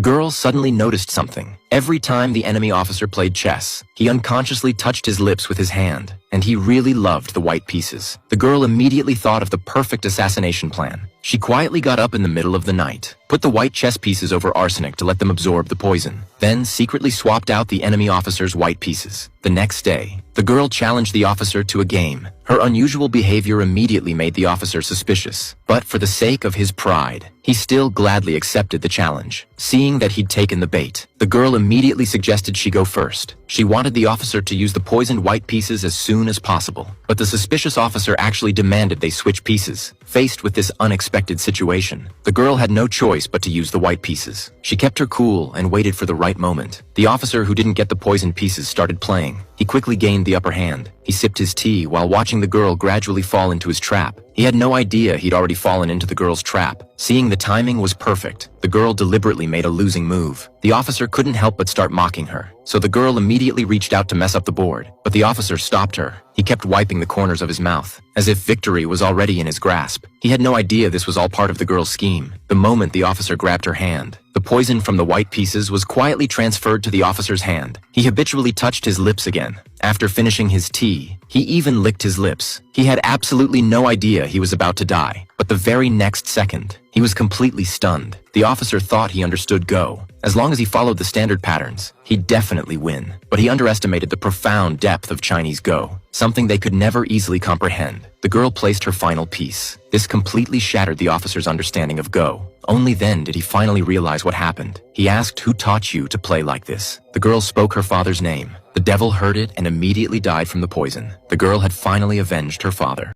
girl suddenly noticed something. Every time the enemy officer played chess, he unconsciously touched his lips with his hand, and he really loved the white pieces. The girl immediately thought of the perfect assassination plan. She quietly got up in the middle of the night, put the white chess pieces over arsenic to let them absorb the poison, then secretly swapped out the enemy officer's white pieces. The next day, the girl challenged the officer to a game. Her unusual behavior immediately made the officer suspicious, but for the sake of his pride, he still gladly accepted the challenge. Seeing that he'd taken the bait, the girl immediately suggested she go first. She wanted the officer to use the poisoned white pieces as soon as possible, but the suspicious officer actually demanded they switch pieces. Faced with this unexpected situation, the girl had no choice but to use the white pieces. She kept her cool and waited for the right moment. The officer who didn't get the poisoned pieces started playing. He quickly gained the upper hand. He sipped his tea while watching the girl gradually fall into his trap. He had no idea he'd already fallen into the girl's trap. Seeing the timing was perfect, the girl deliberately made a losing move. The officer couldn't help but start mocking her, so the girl immediately reached out to mess up the board. But the officer stopped her. He kept wiping the corners of his mouth, as if victory was already in his grasp. He had no idea this was all part of the girl's scheme. The moment the officer grabbed her hand, the poison from the white pieces was quietly transferred to the officer's hand. He habitually touched his lips again. After finishing his tea, he even licked his lips. He had absolutely no idea he was about to die, but the very next second, he was completely stunned. The officer thought he understood Go. As long as he followed the standard patterns, he'd definitely win. But he underestimated the profound depth of Chinese Go, something they could never easily comprehend. The girl placed her final piece. This completely shattered the officer's understanding of Go. Only then did he finally realize what happened. He asked, "Who taught you to play like this?" The girl spoke her father's name. The devil heard it and immediately died from the poison. The girl had finally avenged her father.